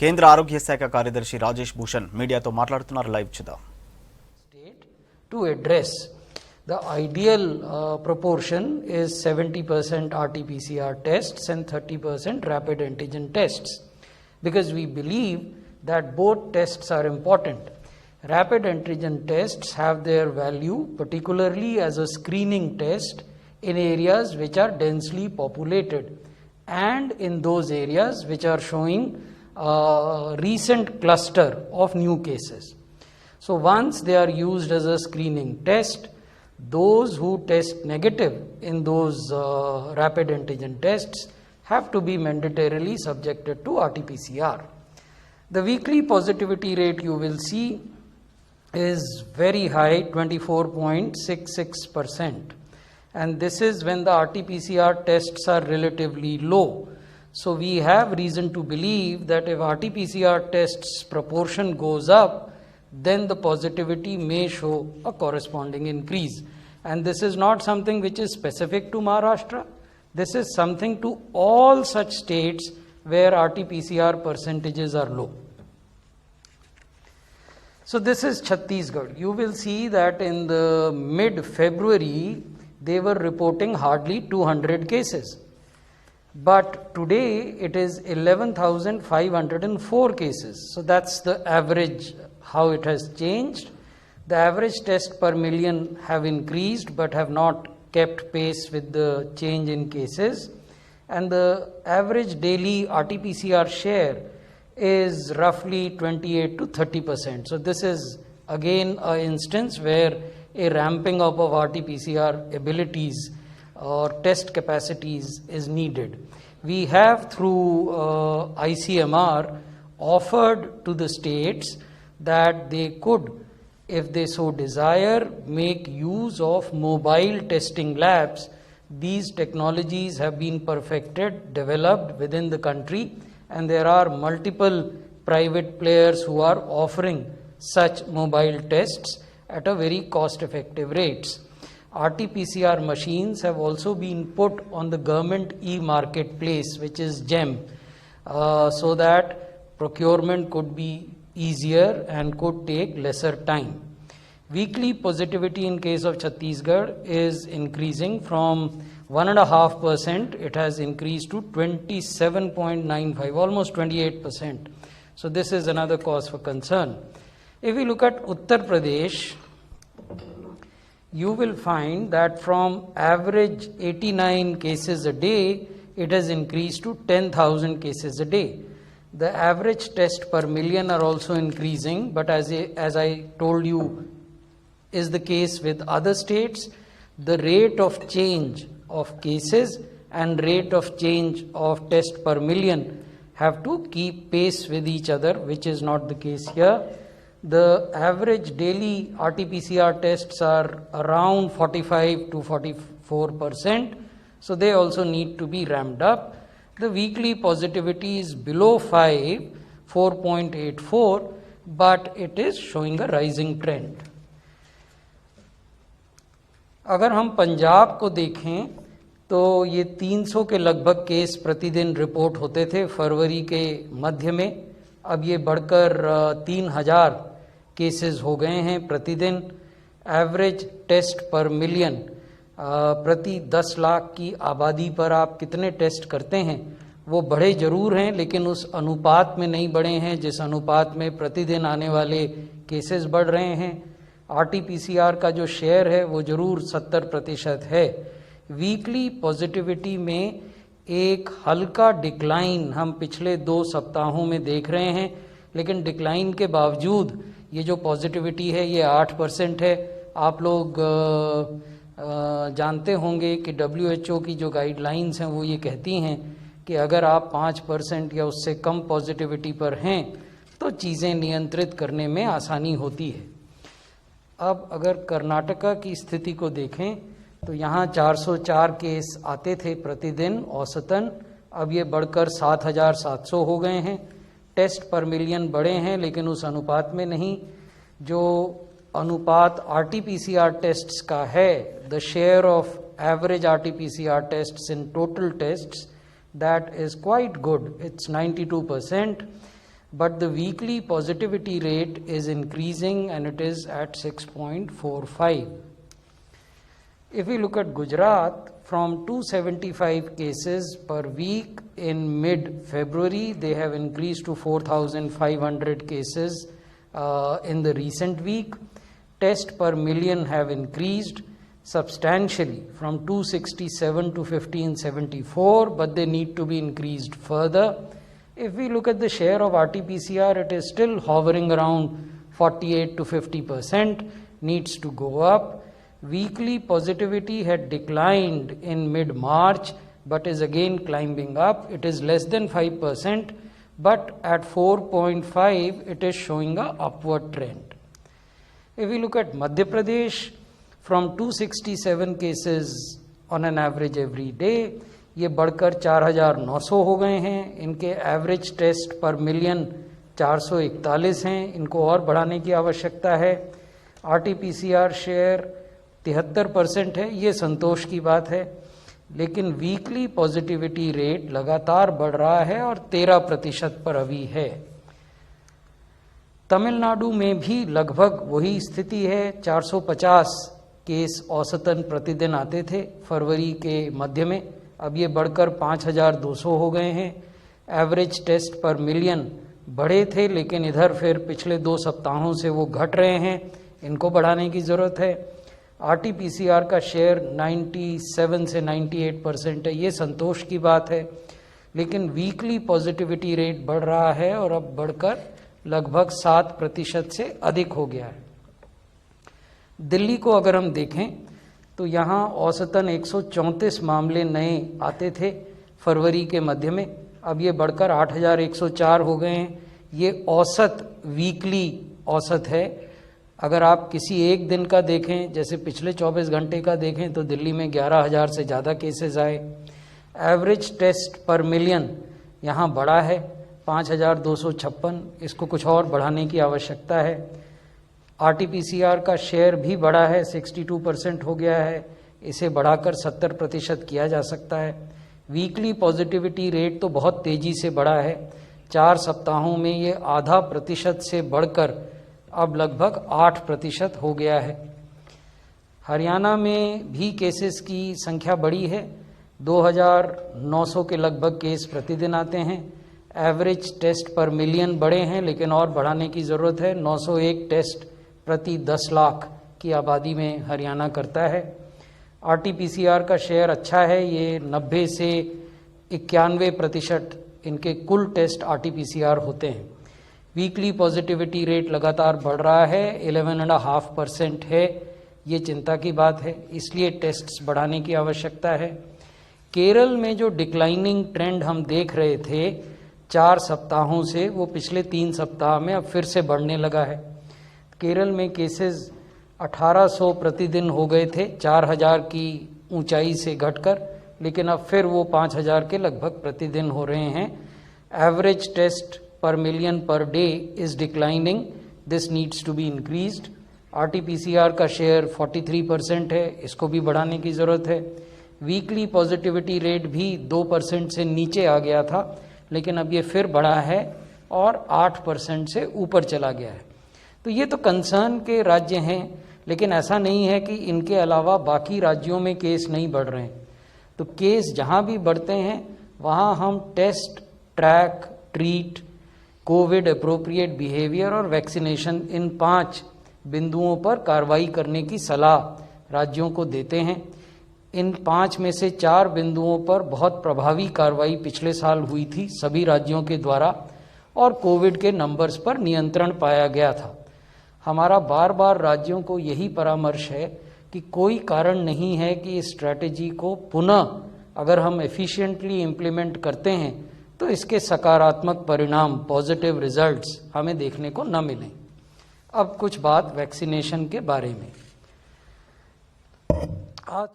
కేంద్ర ఆరోగ్య శాఖ కార్యదర్శి రాజేష్ భూషణ్ మీడియాతో మాట్లాడుతున్నారు. లైవ్ చూద్దాం. To address the ideal proportion is 70% RT-PCR tests and 30% rapid antigen tests, because we believe that both tests are important. Rapid antigen tests have their value particularly as a screening test in areas which are densely populated and in those areas which are showing recent cluster of new cases. So once they are used as a screening test, those who test negative in those rapid antigen tests have to be mandatorily subjected to RT-PCR. The weekly positivity rate you will see is very high, 24.66%. And this is when the RT-PCR tests are relatively low. So we have reason to believe that if RT-PCR tests proportion goes up, then the positivity may show a corresponding increase. And this is not something which is specific to Maharashtra. This is something to all such states where RT-PCR percentages are low. So this is Chhattisgarh. You will see that in the mid-February, they were reporting hardly 200 cases. But today, it is 11,504 cases. So that's the average, how it has changed. The average test per million have increased but have not kept pace with the change in cases. And the average daily RT-PCR share is roughly 28 to 30%. So this is again an instance where a ramping up of RT-PCR abilities or test capacities is needed. We have through ICMR offered to the states that they could, if they so desire, make use of mobile testing labs. These technologies have been perfected, developed within the country, and there are multiple private players who are offering such mobile tests at a very cost-effective rates. RT-PCR machines have also been put on the government e-marketplace, which is GEM, so that procurement could be easier and could take lesser time. Weekly positivity in case of Chhattisgarh is increasing from 1.5%, it has increased to 27.95, almost 28%. So this is another cause for concern. If we look at Uttar Pradesh, you will find that from average 89 cases a day, it has increased to 10,000 cases a day. The average test per million are also increasing, but as I told you is the case with other states, the rate of change of cases and rate of change of test per million have to keep pace with each other, which is not the case here. The average daily RT-PCR tests are around 45 to 44%, so they also need to be ramped up. The weekly positivity is below 5, 4.84, but it is showing a rising trend. अगर हम पंजाब को देखें तो ये 300 के लगभग case प्रतिदिन report होते थे फरवरी के मध्य में. अब ये बढ़कर 3,000 केसेस हो गए हैं प्रतिदिन. एवरेज टेस्ट पर मिलियन, प्रति 10 लाख की आबादी पर आप कितने टेस्ट करते हैं, वो बढ़े जरूर हैं, लेकिन उस अनुपात में नहीं बढ़े हैं जिस अनुपात में प्रतिदिन आने वाले केसेस बढ़ रहे हैं. RT-PCR का जो शेयर है वो जरूर 70% है. वीकली पॉजिटिविटी में एक हल्का डिक्लाइन हम पिछले 2 सप्ताहों में देख रहे हैं, लेकिन डिक्लाइन के बावजूद ये जो पॉजिटिविटी है ये 8% है. आप लोग जानते होंगे कि WHO की जो गाइडलाइंस हैं वो ये कहती हैं कि अगर आप 5% या उससे कम पॉजिटिविटी पर हैं तो चीज़ें नियंत्रित करने में आसानी होती है. अब अगर कर्नाटका की स्थिति को देखें तो यहाँ 404 केस आते थे प्रतिदिन औसतन, अब ये बढ़कर 7,700 हो गए हैं. टेस्ट पर मिलियन बढ़े हैं लेकिन उस अनुपात में नहीं. जो अनुपात RT-PCR टेस्ट्स का है, the share of average RT-PCR tests in total tests, that is quite good. It's 92%. but the weekly positivity rate is increasing and it is at 6.45. If we look at Gujarat, from 275 cases per week in mid-February, they have increased to 4,500 cases in the recent week. Test per million have increased substantially from 267 to 1574, but they need to be increased further. If we look at the share of RT-PCR, it is still hovering around 48 to 50%, needs to go up. Weekly positivity had declined in mid-March, but is again climbing up. It is less than 5%, but at 4.5, it is showing a upward trend. If we look at Madhya Pradesh, from 267 cases on an average every day, ये बढ़कर 4,900 हो गए हैं. इनके average test पर million 441 हैं. इनको और बढ़ाने की आवश्यकता है. RT-PCR शेयर 73% है. ये संतोष की बात है, लेकिन वीकली पॉजिटिविटी रेट लगातार बढ़ रहा है और 13% पर अभी है. तमिलनाडु में भी लगभग वही स्थिति है. 450 केस औसतन प्रतिदिन आते थे फरवरी के मध्य में. अब ये बढ़कर 5,200 हो गए हैं. एवरेज टेस्ट पर मिलियन बढ़े थे, लेकिन इधर फिर पिछले 2 सप्ताहों से वो घट रहे हैं. इनको बढ़ाने की ज़रूरत है. RT-PCR का शेयर 97 से 98% है. ये संतोष की बात है, लेकिन वीकली पॉजिटिविटी रेट बढ़ रहा है और अब बढ़कर लगभग 7% से अधिक हो गया है. दिल्ली को अगर हम देखें तो यहाँ औसतन 134 मामले नए आते थे फरवरी के मध्य में. अब ये बढ़कर 8,104 हो गए हैं. ये औसत वीकली औसत है. अगर आप किसी एक दिन का देखें, जैसे पिछले 24 घंटे का देखें, तो दिल्ली में 11,000 से ज़्यादा केसेस आए. एवरेज टेस्ट पर मिलियन यहाँ बढ़ा है 5,256. इसको कुछ और बढ़ाने की आवश्यकता है. RT-PCR का शेयर भी बढ़ा है, 62% हो गया है. इसे बढ़ाकर 70% किया जा सकता है. वीकली पॉजिटिविटी रेट तो बहुत तेज़ी से बढ़ा है. 4 सप्ताहों में ये 0.5% से बढ़कर अब लगभग 8% हो गया है. हरियाणा में भी केसेस की संख्या बढ़ी है. 2,900 के लगभग केस प्रतिदिन आते हैं. एवरेज टेस्ट पर मिलियन बढ़े हैं, लेकिन और बढ़ाने की ज़रूरत है. 901 टेस्ट प्रति 10 लाख की आबादी में हरियाणा करता है. RT-PCR का शेयर अच्छा है. ये 90 से 91% इनके कुल टेस्ट RT-PCR होते हैं. वीकली पॉजिटिविटी रेट लगातार बढ़ रहा है, 11.5% है. ये चिंता की बात है, इसलिए टेस्ट्स बढ़ाने की आवश्यकता है. केरल में जो डिक्लाइनिंग ट्रेंड हम देख रहे थे 4 सप्ताहों से, वो पिछले 3 सप्ताह में अब फिर से बढ़ने लगा है. केरल में केसेस 1,800 प्रतिदिन हो गए थे 4,000 की ऊंचाई से घटकर, लेकिन अब फिर वो 5,000 के लगभग प्रतिदिन हो रहे हैं. Average test per million per day is declining. This needs to be increased. RT-PCR का शेयर 43% है. इसको भी बढ़ाने की ज़रूरत है. वीकली पॉजिटिविटी रेट भी 2% से नीचे आ गया था, लेकिन अब ये फिर बढ़ा है और 8% से ऊपर चला गया है. तो ये तो कंसर्न के राज्य हैं, लेकिन ऐसा नहीं है कि इनके अलावा बाकी राज्यों में केस नहीं बढ़ रहे हैं. तो केस जहाँ भी बढ़ते हैं वहाँ हम test, track, treat, Covid appropriate behaviour और वैक्सीनेशन, इन 5 बिंदुओं पर कार्रवाई करने की सलाह राज्यों को देते हैं. इन 5 में से 4 बिंदुओं पर बहुत प्रभावी कार्रवाई पिछले साल हुई थी सभी राज्यों के द्वारा, और कोविड के नंबर्स पर नियंत्रण पाया गया था. हमारा बार बार राज्यों को यही परामर्श है कि कोई कारण नहीं है कि इस स्ट्रैटेजी को पुनः अगर हम एफिशिएंटली इम्प्लीमेंट करते हैं तो इसके सकारात्मक परिणाम, पॉजिटिव रिजल्ट्स हमें देखने को न मिलें. अब कुछ बात वैक्सीनेशन के बारे में. आज